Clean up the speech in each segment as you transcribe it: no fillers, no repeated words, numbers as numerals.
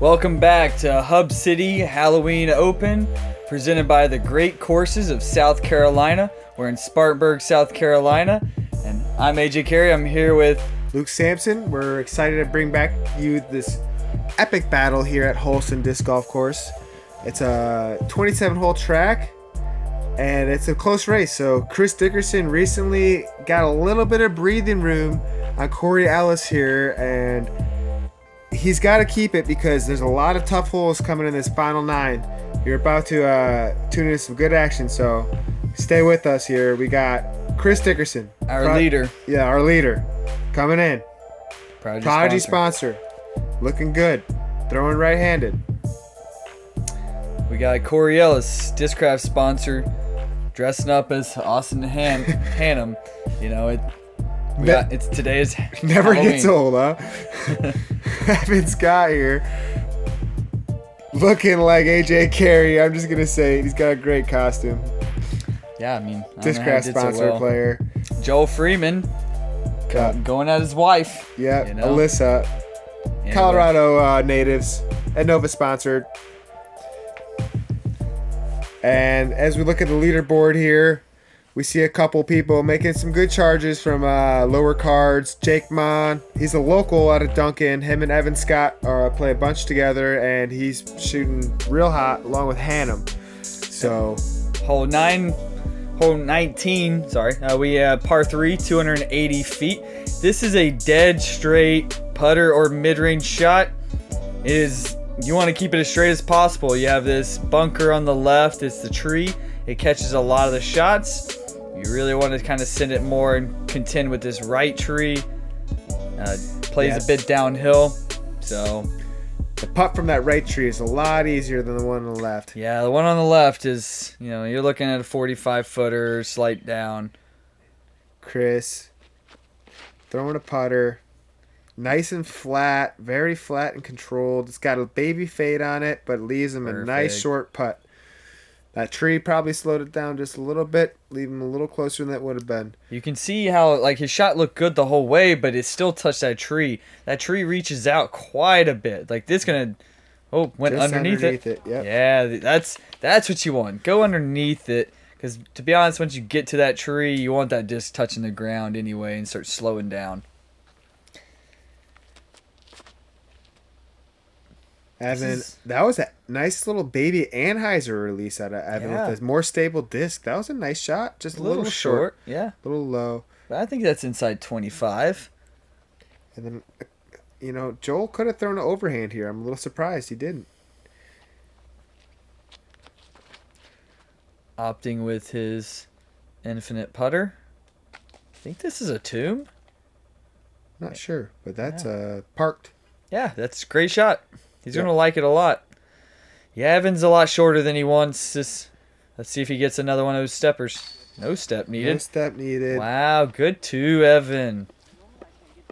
Welcome back to Hub City Halloween Open, presented by the Great Courses of South Carolina. We're in Spartanburg, South Carolina, and I'm AJ Carey. I'm here with Luke Sampson. We're excited to bring back you this epic battle here at Holston Disc Golf Course. It's a 27-hole track, and it's a close race. So Chris Dickerson recently got a little bit of breathing room on Corey Ellis here, and he's got to keep it because there's a lot of tough holes coming in this final 9. You're about to tune into some good action, so stay with us here. We got Chris Dickerson, our leader. Yeah, our leader, coming in. Prodigy sponsor. Looking good. Throwing right-handed. We got Corey Ellis, Discraft sponsor, dressing up as Austin Hannum. You know, it's today's never Halloween. Gets old, huh? Evan Scott here, looking like AJ Carey. I'm just gonna say he's got a great costume. Yeah, I mean, Discraft sponsor player. Joel Freeman, going at his wife. Yeah, you know? Alyssa, Colorado natives, Innova sponsored. And as we look at the leaderboard here, we see a couple people making some good charges from lower cards. Jake Mon, he's a local out of Duncan. Him and Evan Scott play a bunch together, and he's shooting real hot along with Hannum. So, hole 19. Sorry, we have par 3, 280 feet. This is a dead straight putter or mid-range shot. You want to keep it as straight as possible. You have this bunker on the left. It's the tree. It catches a lot of the shots. You really want to kind of send it more and contend with this right tree. Plays a bit downhill. So the putt from that right tree is a lot easier than the one on the left. Yeah, the one on the left is, you're looking at a 45-footer, slight down. Chris throwing a putter. Nice and flat, very flat and controlled. It's got a baby fade on it, but leaves him a nice short putt. That tree probably slowed it down just a little bit, leaving him a little closer than that would have been. You can see how his shot looked good the whole way, but it still touched that tree. That tree reaches out quite a bit. Like this went just underneath it. Yep. Yeah, that's what you want. Go underneath it, because to be honest, once you get to that tree, you want that disc touching the ground anyway and start slowing down. Evan, that was a nice little baby Anheuser release out of Evan with a more stable disc. That was a nice shot, just a little short. Yeah. A little low. But I think that's inside 25. And then, Joel could have thrown an overhand here. I'm a little surprised he didn't. Opting with his infinite putter. I think this is a tomb. Not sure, but that's parked. Yeah, that's a great shot. He's going to like it a lot. Yeah, Evan's a lot shorter than he wants. Let's see if he gets another one of those steppers. No step needed. No step needed. Wow, good too, Evan.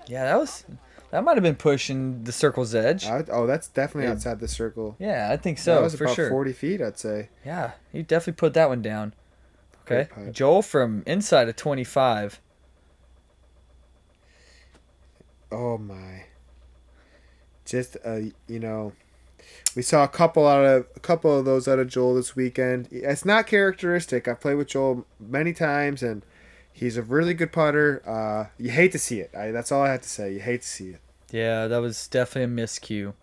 Yeah, that might have been pushing the circle's edge. That's definitely outside the circle. Yeah, I think so, that was for about sure. 40 feet, I'd say. Yeah, he definitely put that one down. Okay, Joel from inside of 25. Oh, my. Just we saw a couple of those out of Joel this weekend. It's not characteristic. I've played with Joel many times, and he's a really good putter. You hate to see it. That's all I have to say. You hate to see it. Yeah, that was definitely a miscue.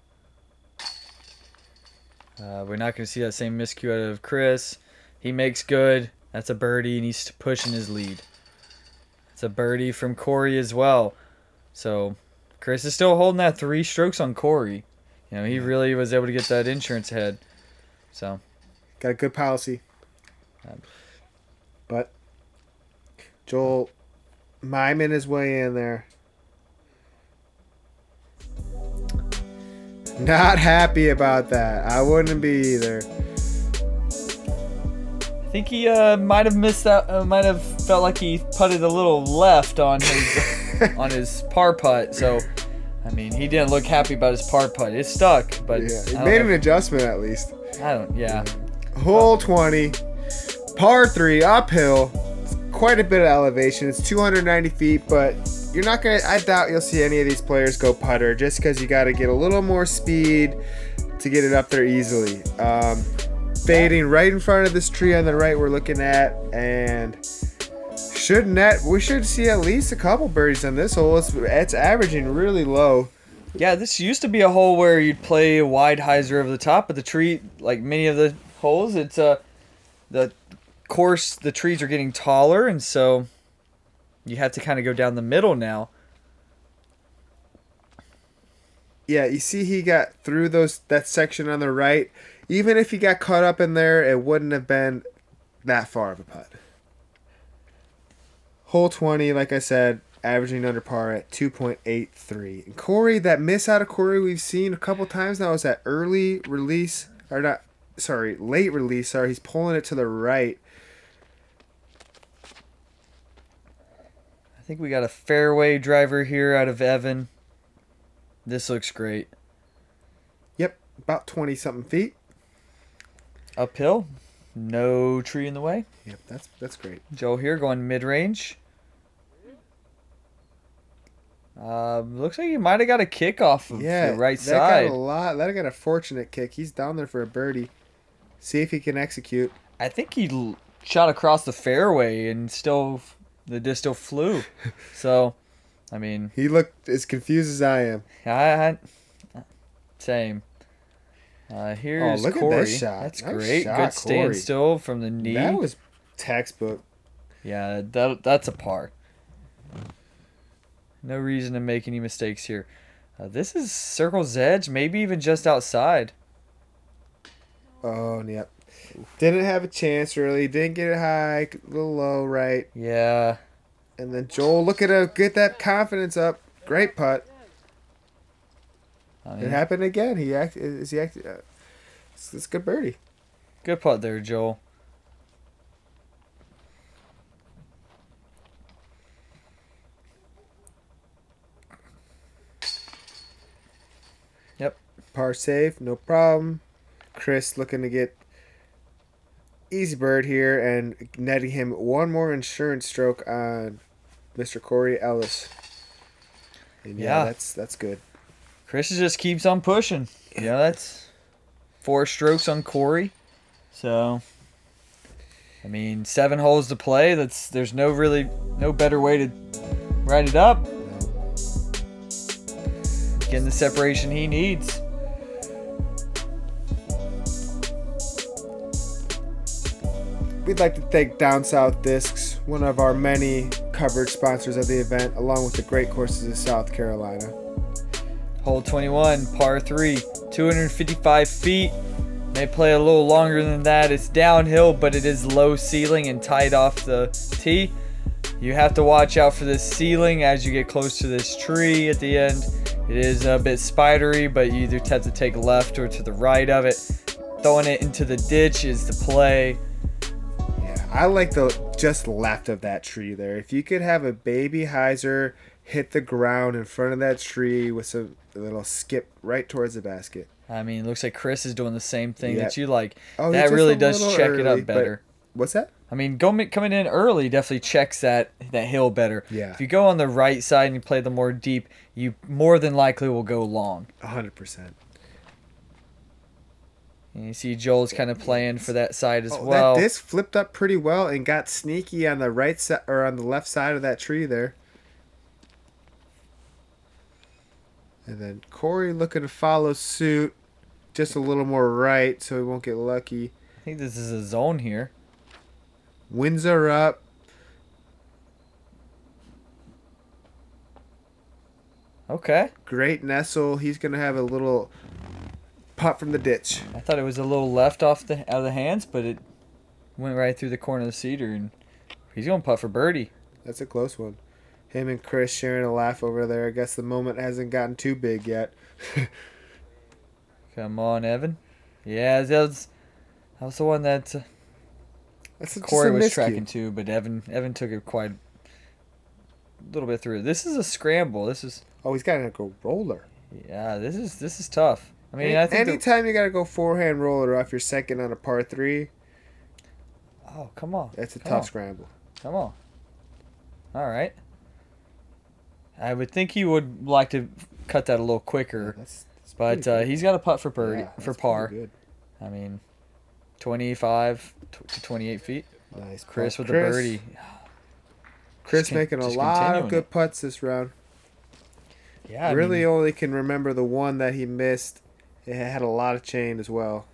We're not going to see that same miscue out of Chris. He makes good. That's a birdie, and he's pushing his lead. It's a birdie from Corey as well. So Chris is still holding that 3 strokes on Corey. He really was able to get that insurance head. So got a good policy. But Joel miming his way in there. Not happy about that. I wouldn't be either. I think he might have missed that. Might have felt like he putted a little left on his on his par putt. So I mean, he didn't look happy about his par putt. It stuck, but he made an adjustment at least. Yeah. Hole 20, par 3, uphill. It's quite a bit of elevation. It's 290 feet, but you're not gonna. I doubt you'll see any of these players go putter, just because you got to get a little more speed to get it up there easily. Fading right in front of this tree on the right we're looking at, and we should see at least a couple birdies on this hole. It's averaging really low. Yeah, this used to be a hole where you'd play a wide hyzer over the top, but the tree, like many of the holes, it's the course, the trees are getting taller, and so you have to kind of go down the middle now. Yeah, you see he got through that section on the right. Even if he got caught up in there, it wouldn't have been that far of a putt. Hole 20, like I said, averaging under par at 2.83. And Corey, that miss out of Corey we've seen a couple times now is that late release. Sorry, he's pulling it to the right. I think we got a fairway driver here out of Evan. This looks great. Yep, about 20-something feet. Uphill. No tree in the way. Yep, that's great. Joe here going mid-range. Looks like he might have got a kick off of the right side. That got a fortunate kick. He's down there for a birdie. See if he can execute. I think he shot across the fairway and the disc still flew. So, I mean, he looked as confused as I am. Same. Here's look Corey. at this shot. That's nice great. Shot, Good standstill from the knee. That was textbook. Yeah, that's a par. No reason to make any mistakes here. This is circle's edge, maybe even just outside. Oh, yep. Didn't have a chance, really. Didn't get it high. A little low, right? Yeah. And then Joel, look at him. Get that confidence up. Great putt. It happened again. It's a good birdie. Good putt there, Joel. Yep. Par save, no problem. Chris looking to get easy bird here and netting him one more insurance stroke on Mr. Corey Ellis. And yeah, that's good. Chris just keeps on pushing. Yeah, that's 4 strokes on Corey. So, I mean, 7 holes to play. There's no better way to ride it up. Getting the separation he needs. We'd like to thank Down South Discs, one of our many coverage sponsors of the event, along with the great courses of South Carolina. Hole 21, par 3, 255 feet. May play a little longer than that. It's downhill, but it is low ceiling and tight off the tee. You have to watch out for this ceiling as you get close to this tree at the end. It is a bit spidery, but you either have to take left or to the right of it. Throwing it into the ditch is the play. Yeah, I like the just left of that tree there. If you could have a baby hyzer hit the ground in front of that tree with a little skip right towards the basket. I mean, it looks like Chris is doing the same thing that you like. Oh, that really does check it up better. What's that? I mean, coming in early definitely checks that hill better. Yeah. If you go on the right side and you play the more deep, you more than likely will go long. 100%. And you see Joel's kind of playing for that side as well. That disc flipped up pretty well and got sneaky on the right side or on the left side of that tree there. And then Corey looking to follow suit, just a little more right so he won't get lucky. I think this is a zone here. Winds are up. Okay. Great nestle. He's going to have a little putt from the ditch. I thought it was a little left out of the hands, but it went right through the corner of the cedar, and he's going to putt for birdie. That's a close one. Him and Chris sharing a laugh over there. I guess the moment hasn't gotten too big yet. Come on, Evan. Yeah, that was the one that Corey was tracking too, but Evan took it quite a little bit through. This is a scramble. Oh, he's got to go roller. Yeah, this is tough. I mean, I think anytime you got to go forehand roller off your second on a par 3. Oh, come on. That's a tough scramble. Come on. All right. I would think he would like to cut that a little quicker. That's but he's got a putt for birdie for par. Good. I mean, 25 to 28 feet. Nice. Chris with the birdie. Chris making a lot of good putts this round. Yeah, I really only can remember the one that he missed. It had a lot of chain as well.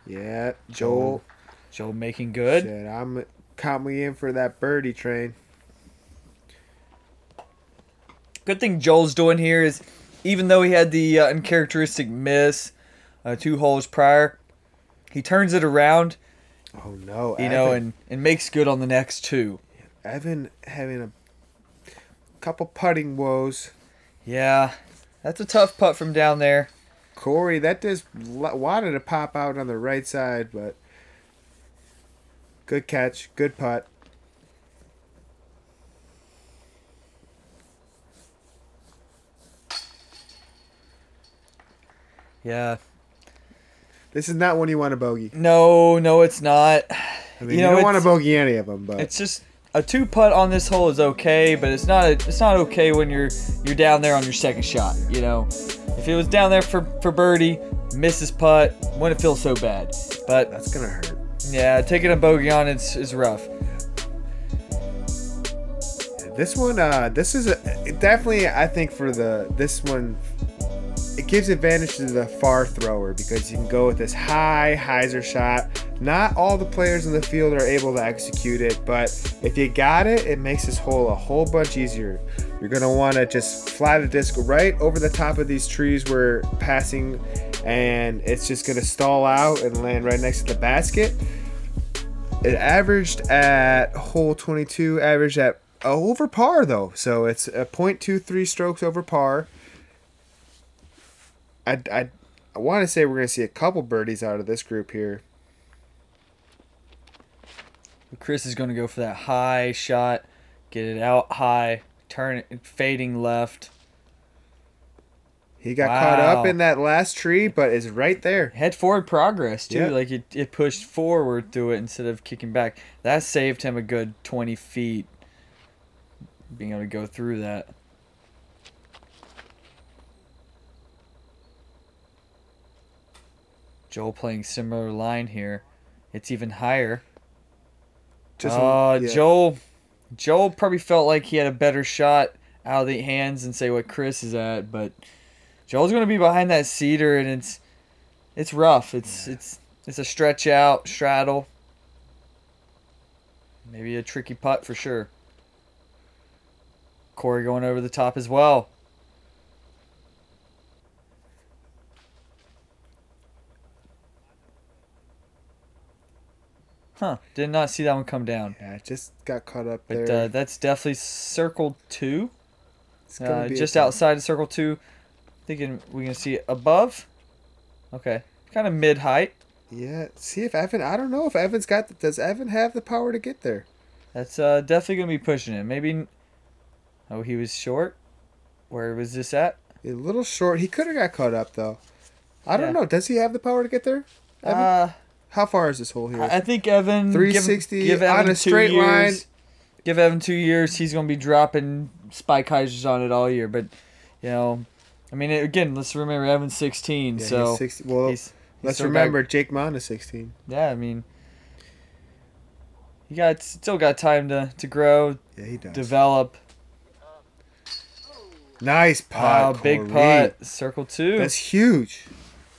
Yeah, Joel making good. Shit, count me in for that birdie train. Good thing Joel's doing here is, even though he had the uncharacteristic miss 2 holes prior, he turns it around. Oh no! You know, and makes good on the next 2. Evan having a couple putting woes. Yeah, that's a tough putt from down there. Corey, that just wanted to pop out on the right side, but good catch, good putt. Yeah. This is not one you want to bogey. No, it's not. I mean, you don't want to bogey any of them, but it's just a 2 putt on this hole is okay, but it's not okay when you're down there on your second shot. You know, if it was down there for birdie, misses putt, wouldn't feel so bad. But that's gonna hurt. Yeah, taking a bogey on is rough. This one, this is definitely, I think, for this one, it gives advantage to the far thrower because you can go with this high hyzer shot. Not all the players in the field are able to execute it, but if you got it, it makes this hole a whole bunch easier. You're going to want to just fly the disc right over the top of these trees we're passing, and it's just going to stall out and land right next to the basket. It averaged at hole 22, averaged at over par though, so it's a .23 strokes over par. I want to say we're going to see a couple birdies out of this group here. Chris is going to go for that high shot, get it out high, turn it, fading left. He got caught up in that last tree, but is right there. Head forward progress, too. Yep. Like, it pushed forward through it instead of kicking back. That saved him a good 20 feet, being able to go through that. Joel playing similar line here. It's even higher. Joel probably felt like he had a better shot out of the hands and say what Chris is at, but Joel's going to be behind that cedar, and it's rough. It's a stretch out, straddle. Maybe a tricky putt for sure. Corey going over the top as well. Huh, did not see that one come down. Yeah, it just got caught up but, there. That's definitely circle 2. Just outside of circle 2. Thinking we're going to see it above. Okay, kind of mid-height. Yeah, see if Evan, I don't know if Evan's got, does Evan have the power to get there? That's definitely going to be pushing it. Maybe, oh, he was short. Where was this at? A little short. He could have got caught up, though. I don't know. Does he have the power to get there, Evan? How far is this hole here? I think Evan 360 give Evan on a straight line. Give Evan 2 years. He's going to be dropping spike hyzers on it all year. But, you know, I mean, again, let's remember Evan's 16. Yeah, so he's 16. Well, let's remember Jake Mon is 16. Yeah, I mean, he still got time to grow. Yeah, he does. Develop. Nice putt. Oh, big putt. Circle 2. That's huge.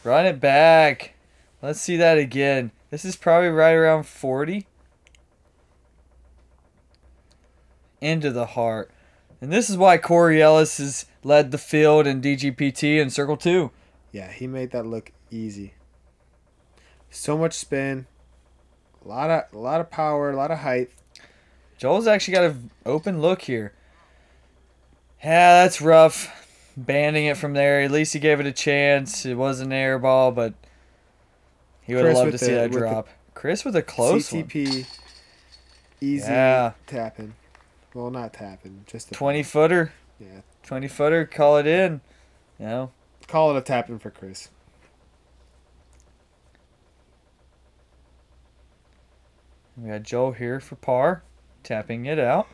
Run it back. Let's see that again. This is probably right around 40. Into the heart. And this is why Corey Ellis has led the field in DGPT in Circle 2. Yeah, he made that look easy. So much spin. A lot of power, a lot of height. Joel's actually got an open look here. Yeah, that's rough. Banding it from there. At least he gave it a chance. It was an air ball, but he would have loved to see that drop. Chris with a close CTP, one. Easy tapping. Well, not tapping. Just a 20-footer. Yeah. 20-footer. Call it in. You know. Call it a tapping for Chris. We got Joel here for par. tapping it out.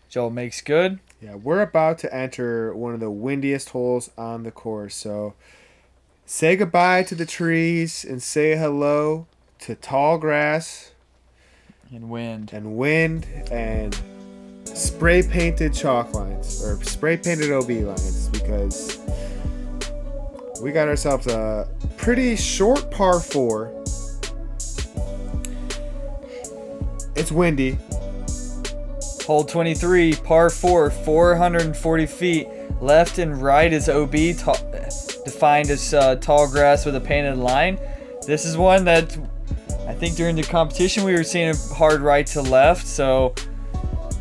Joel makes good. Yeah, we're about to enter one of the windiest holes on the course, so say goodbye to the trees and say hello to tall grass And wind. And spray painted chalk lines or spray painted OB lines, because we got ourselves a pretty short par 4. It's windy. Hole 23, par 4, 440 feet. Left and right is OB, defined as tall grass with a painted line. This is one that I think during the competition we were seeing a hard right to left. So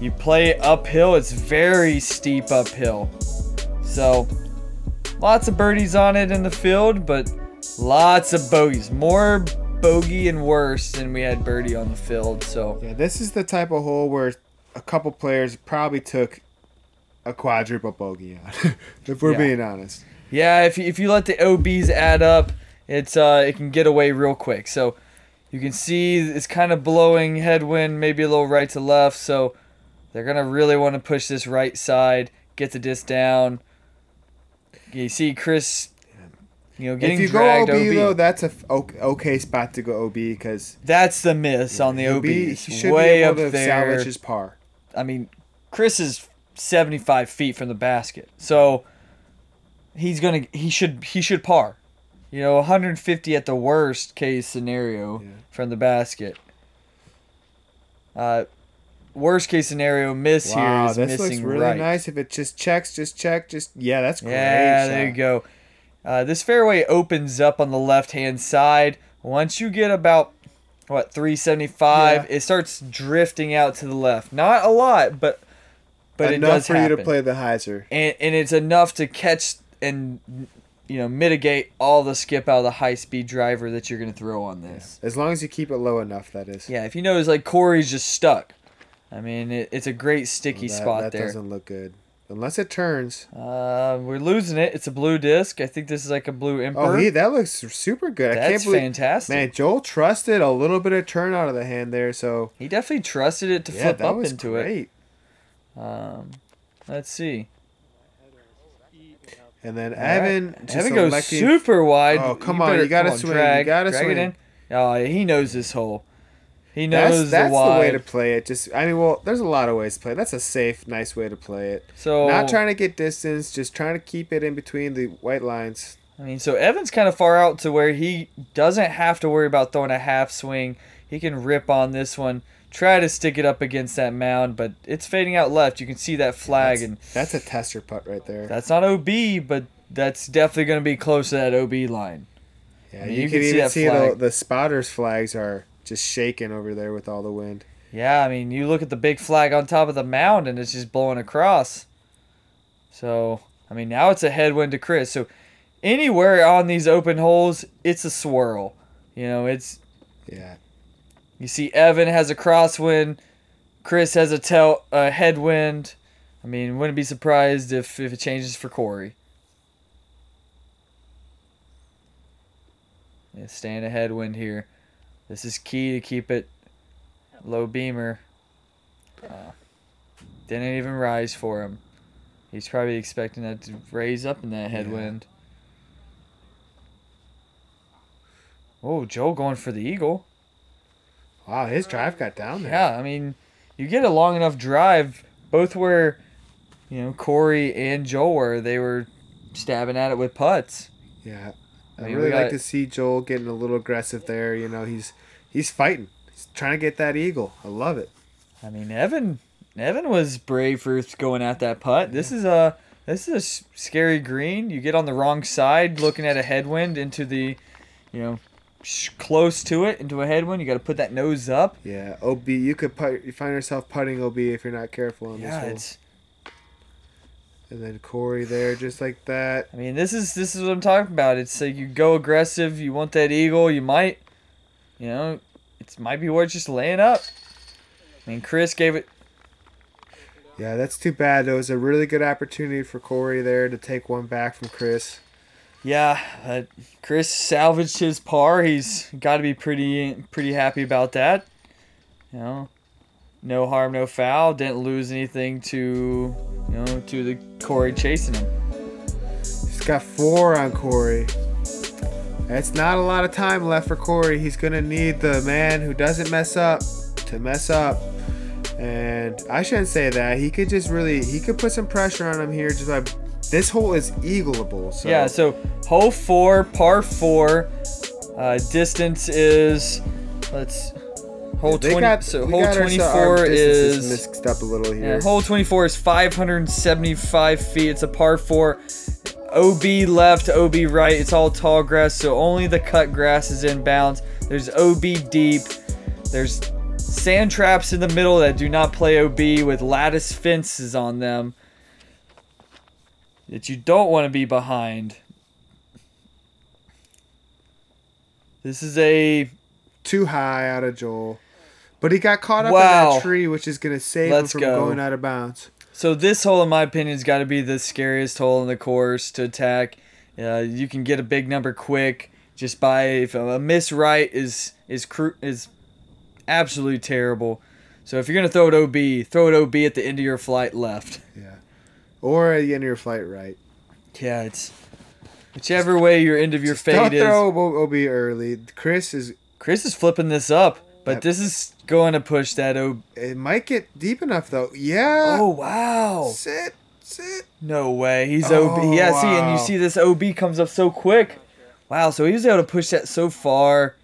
you play uphill. It's very steep uphill. So lots of birdies on it in the field, but lots of bogeys. More bogey and worse than we had birdie on the field. So yeah, this is the type of hole where a couple players probably took a quadruple bogey on, if we're being honest. Yeah, if you let the OBs add up, it can get away real quick. So you can see it's kind of blowing headwind, maybe a little right to left. So they're gonna really want to push this right side, get the disc down. You see Chris, getting if you dragged go OB, OB. though, that's a okay spot to go OB, because That's the miss on the OB. he should Way be able up to there. salvage his par. I mean, Chris is 75 feet from the basket, so he should par. 150 at the worst case scenario from the basket. Worst case scenario miss here is this missing looks really right. nice. If it just checks, yeah, that's great. Yeah, shot. there you go. This fairway opens up on the left-hand side. Once you get about 375, it starts drifting out to the left. Not a lot, but it does for happen. you to play the hyzer. And it's enough to catch and mitigate all the skip out of the high-speed driver that you're going to throw on this. As long as you keep it low enough, that is. Yeah, if you notice, like Corey's just stuck. I mean, it's a great sticky spot that there. That doesn't look good. Unless it turns. We're losing it. It's a blue disc. I think this is like a blue Emperor. Oh, that looks super good. That's I can't believe, fantastic. Man, Joel trusted a little bit of turn out of the hand there, so He definitely trusted it to flip up into great. it. Let's see. And then Evan just Evan goes electing- super wide. Oh, come on. You got to swing. Drag, You got to drag swing. it in. Oh, he knows this hole. He knows That's the wide. way to play it. There's a lot of ways to play it. That's a safe, nice way to play it. So not trying to get distance, just trying to keep it in between the white lines. I mean, so Evan's kind of far out to where he doesn't have to worry about throwing a half swing. He can rip on this one, try to stick it up against that mound, but it's fading out left. You can see that flag, and that's a tester putt right there. That's not OB, but that's definitely going to be close to that OB line. Yeah, I mean, you can even see flag. the spotters' flags are just shaking over there with all the wind. Yeah, I mean, you look at the big flag on top of the mound, and it's just blowing across. So, I mean, now it's a headwind to Chris. So, anywhere on these open holes, it's a swirl. It's... Yeah. You see Evan has a crosswind. Chris has a headwind. I mean, wouldn't be surprised if it changes for Corey. Yeah, staying a headwind here. This is key to keep it low beamer. Didn't even rise for him. He's probably expecting that to raise up in that headwind. Oh, Joel going for the eagle. Wow, his drive got down there. Yeah, I mean, you get a long enough drive, both where, Corey and Joel were, they were stabbing at it with putts. Yeah. I I mean, really like to see Joel getting a little aggressive there. He's fighting. He's trying to get that eagle. I love it. I mean, Evan was brave for going at that putt. Yeah. This is a scary green. You get on the wrong side, looking at a headwind into the, close to it into a headwind. You got to put that nose up. Yeah, OB. You find yourself putting OB if you're not careful on this hole. And then Corey there, just like that. I mean, this is what I'm talking about. It's like you go aggressive. You want that eagle. You might, it might be worth just laying up. I mean, Chris gave it. Yeah, that's too bad. It was a really good opportunity for Corey there to take one back from Chris. Yeah, Chris salvaged his par. He's got to be pretty happy about that. You know, no harm, no foul. Didn't lose anything to the Corey chasing him. He's got 4 on Corey. It's not a lot of time left for Corey. He's gonna need the man who doesn't mess up to mess up. And I shouldn't say that. He could put some pressure on him here. Just by this hole is eagleable. So. Yeah. So hole 4, par 4. Distance is hole 20. So hole 24 is mixed up a little here. Yeah, hole 24 is 575 feet. It's a par 4. OB left, OB right. It's all tall grass, so only the cut grass is in bounds. There's OB deep. There's sand traps in the middle that do not play OB with lattice fences on them that you don't want to be behind. This is a... Too high out of Joel. But he got caught up in that tree, which is going to save him from going out of bounds. So this hole, in my opinion, has got to be the scariest hole in the course to attack. You can get a big number quick just by if a miss right is absolutely terrible. So if you're gonna throw it OB at the end of your flight left. Yeah, or at the end of your flight right. Yeah, it's whichever way your end of your fade is. Don't throw OB early. Chris is flipping this up, but this is going to push that OB. It might get deep enough though. Yeah. Oh wow. Sit. No way. He's OB. Yeah, see, and you see this OB comes up so quick. Wow, so he was able to push that so far.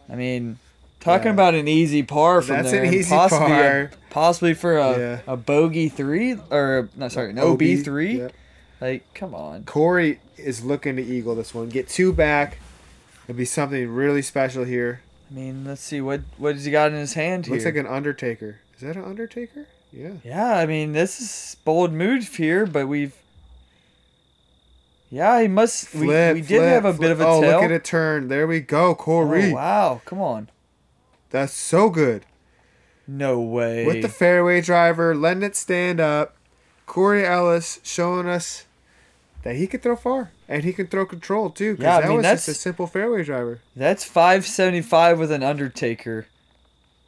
I mean, talking about an easy par from That's there. An easy par. Possibly for a bogey 3 or no, sorry, an OB 3. Yeah. Like, come on. Corey is looking to eagle this one. Get 2 back. It'd be something really special here. I mean, let's see what has he got in his hand here. Looks like an Undertaker. Is that an Undertaker? Yeah. Yeah, I mean, this is bold move here, but we've... Yeah, he must... we did have a bit of a tail. Oh, look at it turn. There we go, Corey. Oh, wow. Come on. That's so good. No way. With the fairway driver, letting it stand up. Corey Ellis showing us that he can throw far. And he can throw control, too. Because that was just a simple fairway driver. That's 575 with an Undertaker.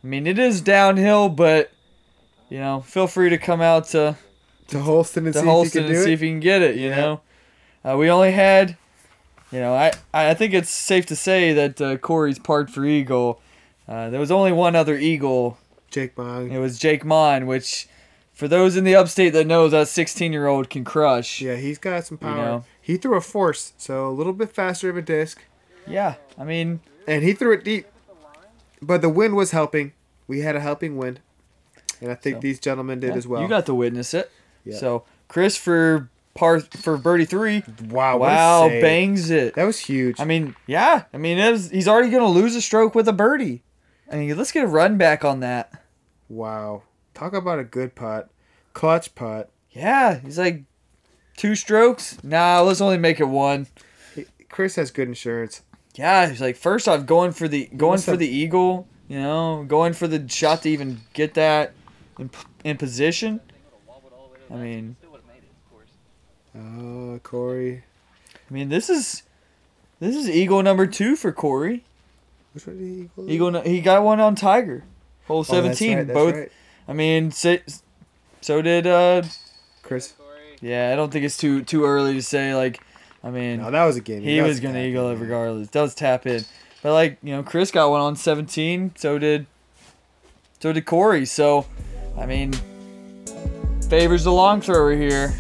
I mean, it is downhill, but... You know, feel free to come out to Holston and see if you can get it. You know, we only had, I think it's safe to say that Corey's parked for eagle. There was only one other eagle. Jake Mon. It was Jake Mon, which, for those in the upstate that knows, that 16-year-old can crush. Yeah, he's got some power. He threw a force, so a little bit faster of a disc. Yeah, I mean, and he threw it deep, but the wind was helping. We had a helping wind. And I think these gentlemen did as well. You got to witness it. Yeah. So Chris for birdie 3. Wow! Bangs it. That was huge. I mean, yeah. I mean, he's already going to lose a stroke with a birdie. I mean, let's get a run back on that. Wow! Talk about a good putt, clutch putt. Yeah, he's like 2 strokes. Nah, let's only make it 1. Chris has good insurance. Yeah, he's like, first off, going for the eagle. Going for the shot to even get that in position. I mean, Corey. I mean, this is eagle number 2 for Corey. Which one did he eagle? He got one on Tiger, hole 17. That's Both. Right. I mean, so did Chris. Yeah, I don't think it's too early to say. Like, I mean, no, that was a game. He was gonna eagle it regardless. Does tap in, but like Chris got one on 17. So did Corey. So, I mean, favors the long thrower here.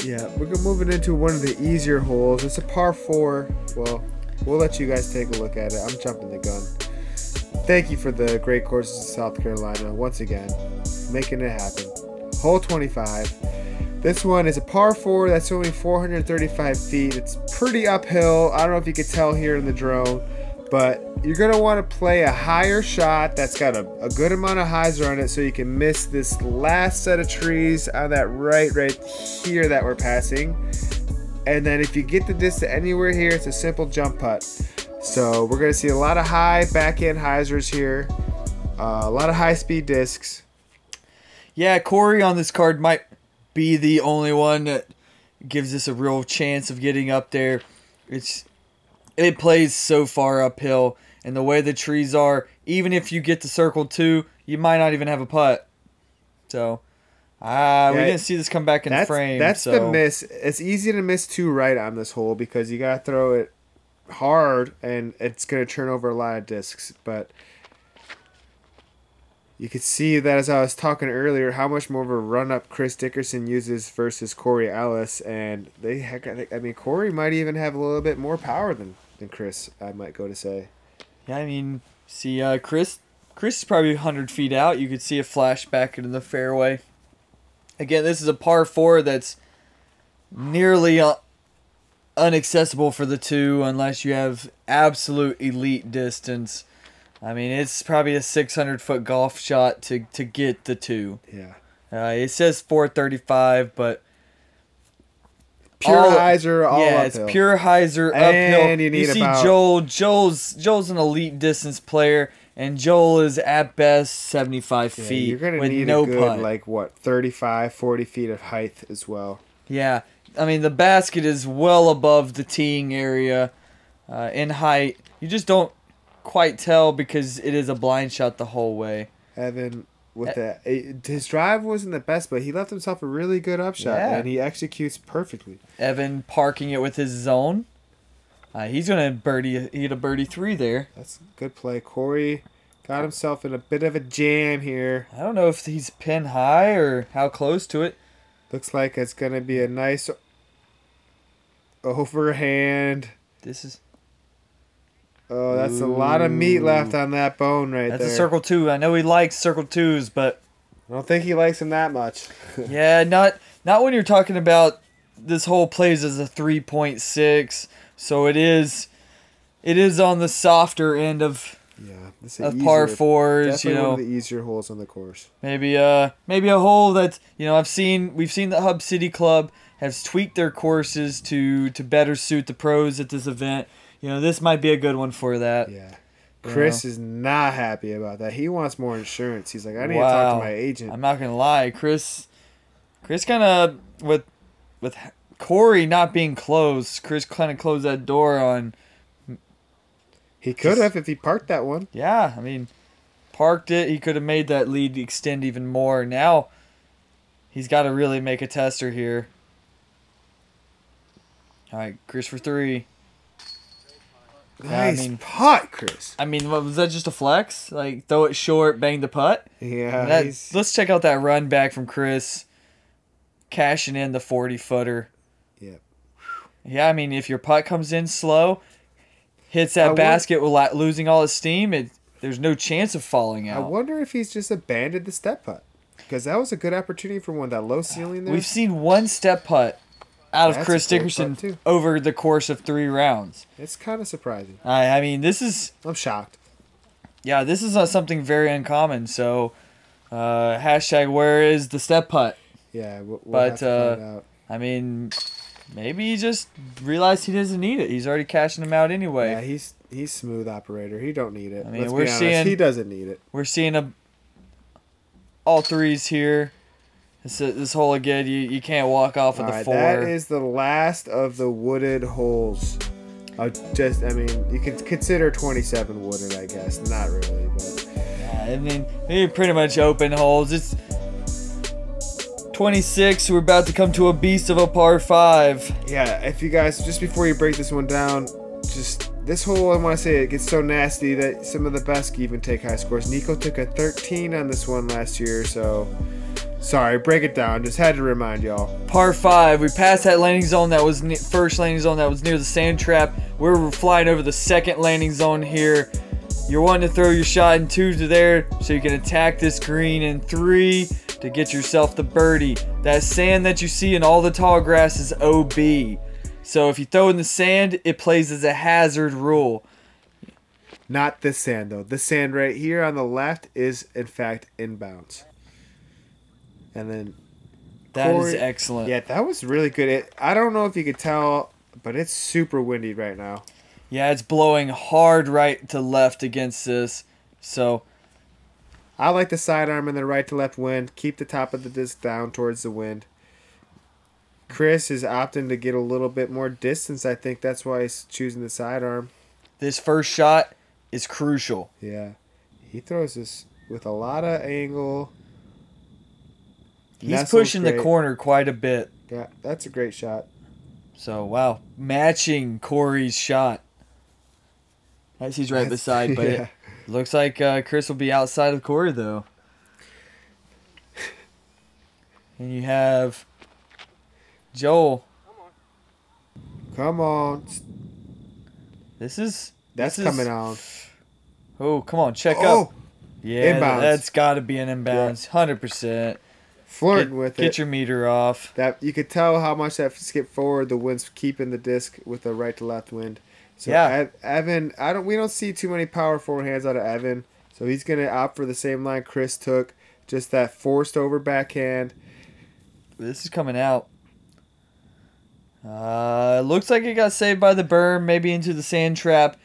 Yeah, we're moving into one of the easier holes. It's a par 4. Well, we'll let you guys take a look at it. I'm jumping the gun. Thank you for the great courses in South Carolina once again, making it happen. Hole 25. This one is a par 4 that's only 435 feet. It's pretty uphill. I don't know if you can tell here in the drone, but you're going to want to play a higher shot that's got a good amount of hyzer on it so you can miss this last set of trees on that right here that we're passing. And then if you get the distance anywhere here, it's a simple jump putt. So we're going to see a lot of high backhand hyzers here, a lot of high-speed discs. Yeah, Corey on this card might be the only one that gives us a real chance of getting up there. it plays so far uphill, and the way the trees are, even if you get to circle 2, you might not even have a putt. So, we didn't see this come back in frame. That's so. the miss. It's easy to miss 2 right on this hole because you gotta throw it hard, and it's gonna turn over a lot of discs. But you could see that, as I was talking earlier, how much more of a run-up Chris Dickerson uses versus Corey Ellis. And Corey might even have a little bit more power than Chris, I might go to say. Yeah, I mean, see, Chris is probably 100 feet out. You could see a flash back into the fairway. Again, this is a par 4 that's nearly inaccessible for the 2 unless you have absolute elite distance. I mean, it's probably a 600-foot golf shot to get the 2. Yeah. It says 435, but pure hyzer all uphill. Yeah, it's pure hyzer uphill. You see Joel. Joel's an elite distance player, and Joel is at best 75 feet. You're gonna with need no a good putt. like what 35, 40 feet of height as well. Yeah, I mean the basket is well above the teeing area in height. You just don't quite tell because it is a blind shot the whole way. Evan, with that, his drive wasn't the best, but he left himself a really good upshot, and he executes perfectly. Evan parking it with his zone. He's gonna hit a birdie 3 there. That's good play. Corey got himself in a bit of a jam here. I don't know if he's pin high or how close to it. Looks like it's gonna be a nice overhand. This is. Oh, that's a lot of meat left on that bone right there. That's a circle 2. I know he likes circle 2s, but I don't think he likes them that much. yeah, not when you're talking about this hole plays as a 3.6, so it is on the softer end of par 4s. Definitely one of the easier holes on the course. Maybe a hole that we've seen the Hub City Club has tweaked their courses to better suit the pros at this event. This might be a good one for that. Yeah. Chris is not happy about that. He wants more insurance. He's like, I need to talk to my agent. I'm not going to lie. Chris kind of, with Corey not being close, Chris kind of closed that door on. He could have if he parked that one. Yeah, I mean, parked it. He could have made that lead extend even more. Now, he's got to really make a tester here. All right, Chris for 3. Nice putt, Chris. I mean, was that just a flex? Like, throw it short, bang the putt? Yeah. Let's check out that run back from Chris. Cashing in the 40-footer. Yep. Yeah, I mean, if your putt comes in slow, hits that basket without losing all its steam, there's no chance of falling out. I wonder if he's just abandoned the step putt. Because that was a good opportunity for one, that low ceiling there. We've seen one step putt out of Chris Dickerson over the course of 3 rounds. It's kind of surprising. I mean, this is... I'm shocked. Yeah, this is something very uncommon. So, hashtag where is the step putt? Yeah, we'll have to find out. I mean, maybe he just realized he doesn't need it. He's already cashing them out anyway. Yeah, he's smooth operator. He don't need it. I mean, Let's be honest, he doesn't need it. We're seeing all 3s here. This hole again, you can't walk off with a 4. That is the last of the wooded holes. I mean, you can consider 27 wooded, I guess. Not really, but yeah, I mean, they're pretty much open holes. It's 26. We're about to come to a beast of a par 5. Yeah, if you guys, just before you break this one down, just this hole, I want to say it gets so nasty that some of the best can even take high scores. Nico took a 13 on this one last year, so sorry, break it down. Just had to remind y'all. Par 5. We passed that landing zone that was first landing zone that was near the sand trap. We're flying over the second landing zone here. You're wanting to throw your shot in 2 to there so you can attack this green in 3 to get yourself the birdie. That sand that you see in all the tall grass is OB. So if you throw in the sand, it plays as a hazard rule. Not this sand, though. This sand right here on the left is, in fact, inbounds. And then that is excellent. Yeah, that was really good. I don't know if you could tell, but it's super windy right now. Yeah, it's blowing hard right to left against this. So I like the sidearm and the right to left wind. Keep the top of the disc down towards the wind. Chris is opting to get a little bit more distance. I think that's why he's choosing the sidearm. This first shot is crucial. Yeah. He throws this with a lot of angle. He's pushing the corner quite a bit. Yeah, that's a great shot. So, wow. Matching Corey's shot. As he's right beside, but it looks like Chris will be outside of Corey, though. And you have Joel. Come on. That's coming on. Oh, come on, check up. Yeah, that's got to be an inbounds, 100%. Flirting with it. Get your meter off. That you could tell how much that skip forward. The wind's keeping the disc with the right to left wind. So Evan, we don't see too many power forward hands out of Evan. So he's gonna opt for the same line Chris took, just that forced over backhand. This is coming out. Looks like it got saved by the berm, maybe into the sand trap.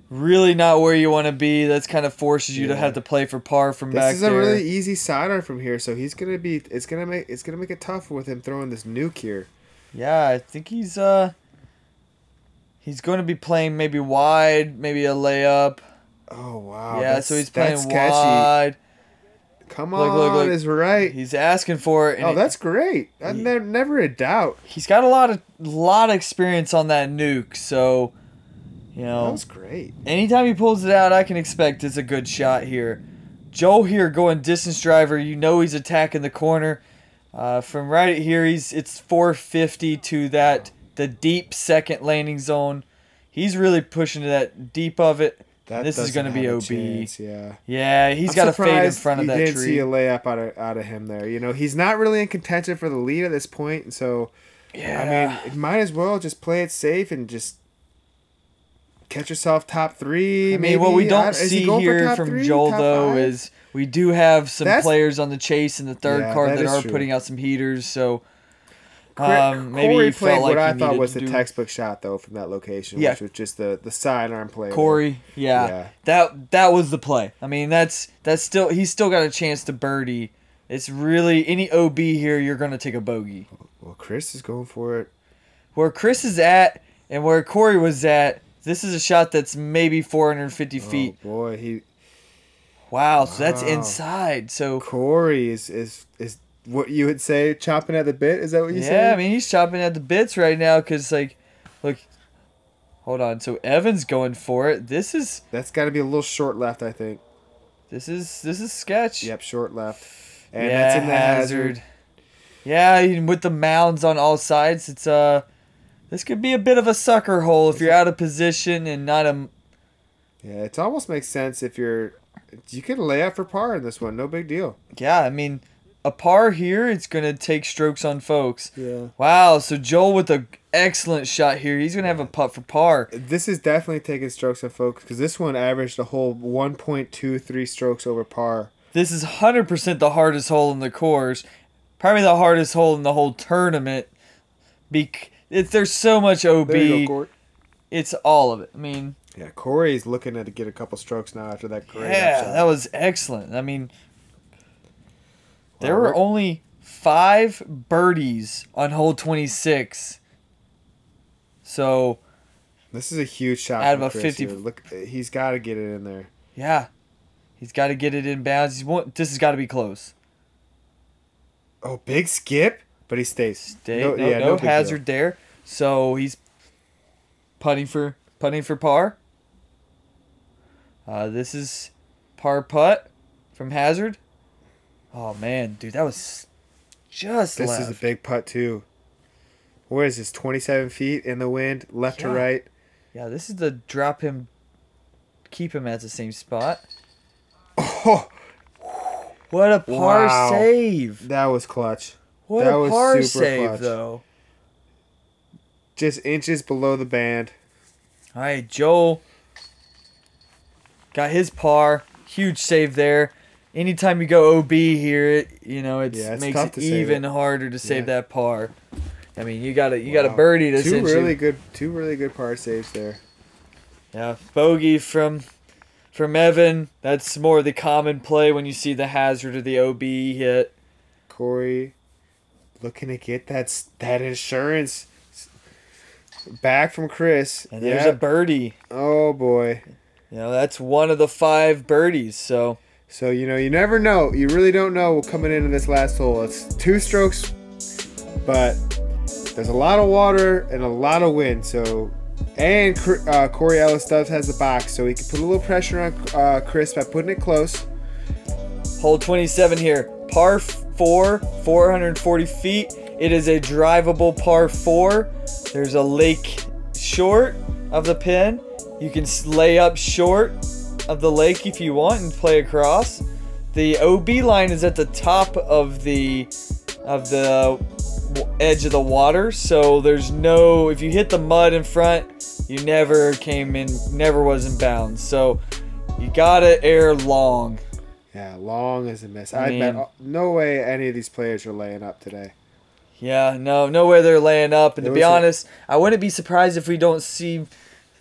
Really not where you want to be. That's kind of forces you to have to play for par from back there. This is a really easy sidearm from here, so he's gonna be. It's gonna make it tough with him throwing this nuke here. Yeah, I think he's going to be playing maybe wide, maybe a layup. Oh wow! Yeah, so he's playing wide. Come on, look, is right. He's asking for it. And that's great. Never a doubt. He's got a lot of experience on that nuke, so. You know, that was great. Anytime he pulls it out, I can expect it's a good shot here. Joel here going distance driver. You know he's attacking the corner. From right here, it's 450 to the deep second landing zone. He's really pushing to that deep of it. This is going to be OB. Chance, yeah, he's got a fade in front of that tree. You didn't see a layup out of him there. You know, he's not really in contention for the lead at this point, and so I mean, might as well just play it safe and just catch yourself top three. I mean, what we don't see here from Joel, though, is we do have some players on the chase in the third card that are putting out some heaters. So maybe Corey you felt played like what I thought was the textbook shot, though, from that location, which was just the sidearm play. Corey, that was the play. I mean, that's still he's still got a chance to birdie. It's really any OB here, you're going to take a bogey. Well, Chris is going for it. Where Chris is at and where Corey was at. This is a shot that's maybe 450 feet. Oh boy, wow, so that's inside. So Corey is what you would say chopping at the bit. Is that what you say? Yeah, I mean he's chopping at the bits right now because look, hold on. So Evan's going for it. That's got to be a little short left, I think. This is sketch. Yep, short left, and that's in the hazard. Yeah, with the mounds on all sides, it's This could be a bit of a sucker hole if you're out of position and not a... Yeah, it almost makes sense if you could lay out for par in this one. No big deal. Yeah, I mean, a par here, it's going to take strokes on folks. Yeah. Wow, so Joel with an excellent shot here. He's going to have a putt for par. This is definitely taking strokes on folks because this one averaged a whole 1.23 strokes over par. This is 100% the hardest hole in the course. Probably the hardest hole in the whole tournament. There's so much OB. There you go, Court. It's all of it. I mean... Yeah, Corey's looking to get a couple strokes now after that great shot. That was excellent. I mean, there were only 5 birdies on hole 26. So... This is a huge shot out of a Chris 50... here. Look, he's got to get it in there. Yeah. He's got to get it in bounds. This has got to be close. Oh, big skip? But he stays. No hazard there. So he's putting for par. This is par putt from hazard. Oh man, dude, that was just This left. is a big putt too. Where is this? 27 feet in the wind, left to right. Yeah, this is the drop him, keep him at the same spot. Oh, what a par save! That was clutch. What a par save, though. Just inches below the band. All right, Joel got his par. Huge save there. Anytime you go OB here, it makes it even harder to save that par. I mean, you got a birdie to two really good par saves there. Yeah, bogey from Evan. That's more the common play when you see the hazard of the OB hit. Corey looking to get that insurance back from Chris. And there's a birdie. Oh boy. You know, that's one of the 5 birdies. So you know, you never know. You really don't know coming into this last hole. It's 2 strokes, but there's a lot of water and a lot of wind. So, and Corey Ellis has the box, so he can put a little pressure on Chris by putting it close. Hole 27 here, par 4, 440 feet. It is a drivable par 4. There's a lake short of the pin. You can lay up short of the lake if you want and play across. The OB line is at the top of the edge of the water, so there's no, if you hit the mud in front, you never was in bounds. So you gotta air long. Yeah, long as a miss. I bet no way any of these players are laying up today. Yeah, no way they're laying up. And to be honest, I wouldn't be surprised if we don't see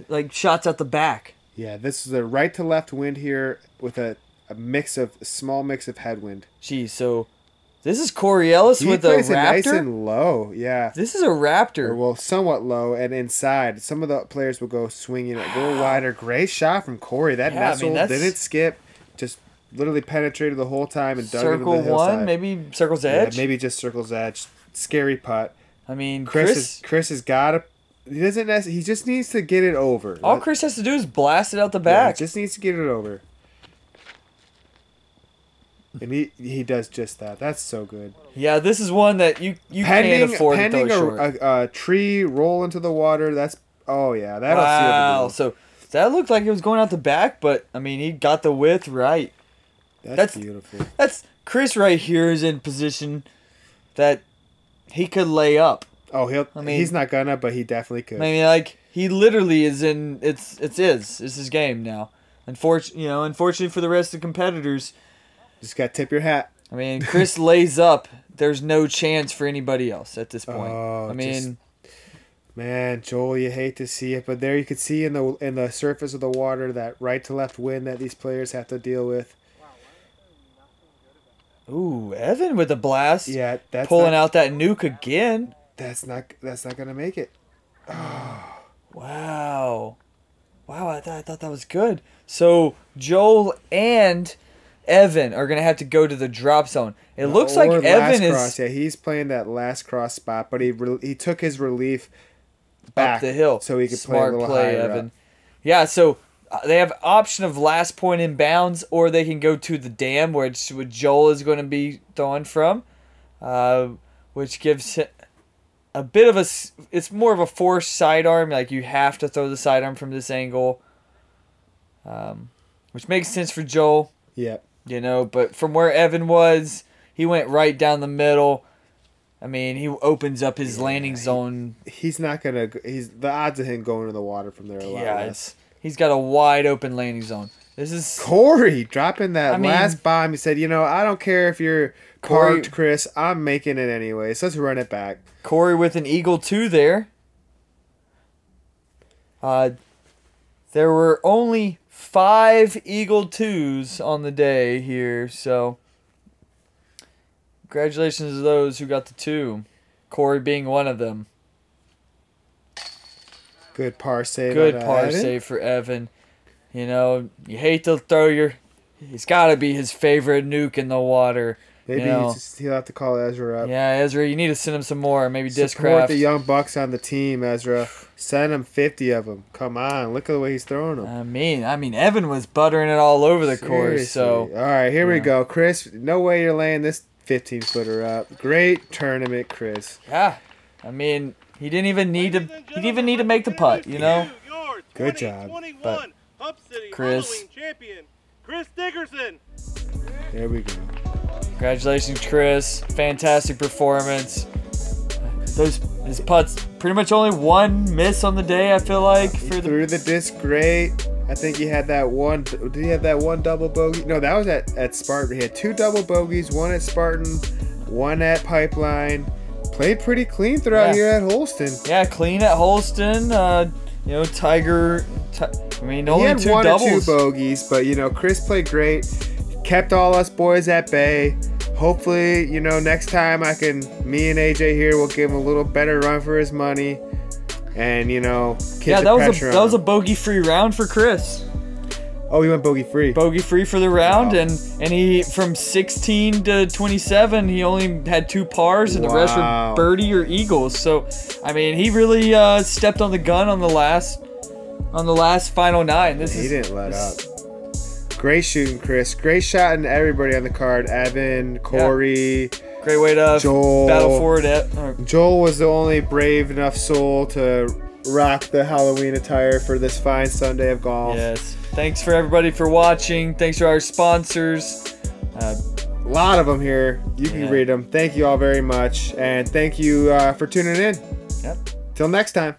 like shots at the back. Yeah, this is a right to left wind here with a small mix of headwind. Geez, so this is Corey Ellis with a Raptor. Nice and low, yeah. This is a Raptor. Well, somewhat low and inside. Some of the players will go swinging a little wider. Great shot from Corey. That missile didn't skip, just literally penetrated the whole time and dug into the hillside. Circle 1, maybe circle's edge. Yeah, maybe just circle's edge. Scary putt. I mean, Chris has got to. He doesn't. He just needs to get it over. All Chris has to do is blast it out the back. He just needs to get it over. And he does just that. That's so good. Yeah, this is one that you can't afford to throw short. A tree roll into the water. That's that'll seal the deal. So that looked like it was going out the back, but I mean he got the width right. That's beautiful. That's Chris right here is in position that he could lay up. Oh, he's not gonna, but he definitely could. I mean, like he literally is in. It's his game now. Unfortunately for the rest of the competitors, just gotta tip your hat. I mean, Chris lays up. There's no chance for anybody else at this point. Oh, man, Joel, you hate to see it, but there you could see in the surface of the water that right to left wind that these players have to deal with. Ooh, Evan with a blast. Yeah, that's pulling out that nuke again. That's not gonna make it. Oh. Wow, I thought that was good. So Joel and Evan are gonna have to go to the drop zone. It looks like Evan is. Yeah, he's playing that last cross spot, but he took his relief back up the hill, so he could play a little higher Evan. Up. Yeah, so they have option of last point in bounds, or they can go to the dam, where Joel is going to be throwing from, which gives a bit of it's more of a forced sidearm. Like you have to throw the sidearm from this angle, which makes sense for Joel. Yeah. But from where Evan was, he went right down the middle. I mean, he opens up his landing zone. He's not gonna. The odds of him going to the water from there are a lot less. He's got a wide open landing zone. This is Corey dropping that last bomb. He said, I don't care if you're parked, Chris. I'm making it anyway. So let's run it back. Corey with an Eagle 2 there. There were only 5 Eagle 2s on the day here, so congratulations to those who got the 2. Corey being one of them. Good par save. Good par save for Evan. You hate to throw he's got to be his favorite nuke in the water. Maybe he'll have to call Ezra up. Yeah, Ezra, you need to send him some more. Maybe Discraft. Support the young bucks on the team, Ezra. Send him 50 of them. Come on, look at the way he's throwing them. I mean, Evan was buttering it all over the course. So all right, here we go, Chris. No way you're laying this 15-footer up. Great tournament, Chris. Yeah, I mean, he didn't even need to make the putt. Good job, but Chris Dickerson. There we go. Congratulations, Chris. Fantastic performance. His putts, pretty much only one miss on the day, I feel like. Threw the disc great. I think he had that one. Did he have that one double bogey? No, that was at Spartan. He had 2 double bogeys, one at Spartan, one at Pipeline. Played pretty clean throughout here at Holston. Yeah, clean at Holston. Tiger. Only he had 2 one doubles. or 2 bogeys, but Chris played great. Kept all us boys at bay. hopefully, you know, next time me and AJ here will give him a little better run for his money, and you know, yeah, that was a bogey-free round for Chris. Oh, he went bogey-free. Bogey-free for the round, wow. and he from 16 to 27, he only had 2 pars, and the rest were birdie or eagles. So, I mean, he really stepped on the gun on the last final 9. He didn't let up. Great shooting, Chris. Great shot and everybody on the card. Evan, Corey. Yeah. Great way to Joel. battle for it. Joel was the only brave enough soul to rock the Halloween attire for this fine Sunday of golf. Yes. Thanks for everybody for watching. Thanks to our sponsors. A lot of them here. You can read them. Thank you all very much. And thank you for tuning in. Yep. Till next time.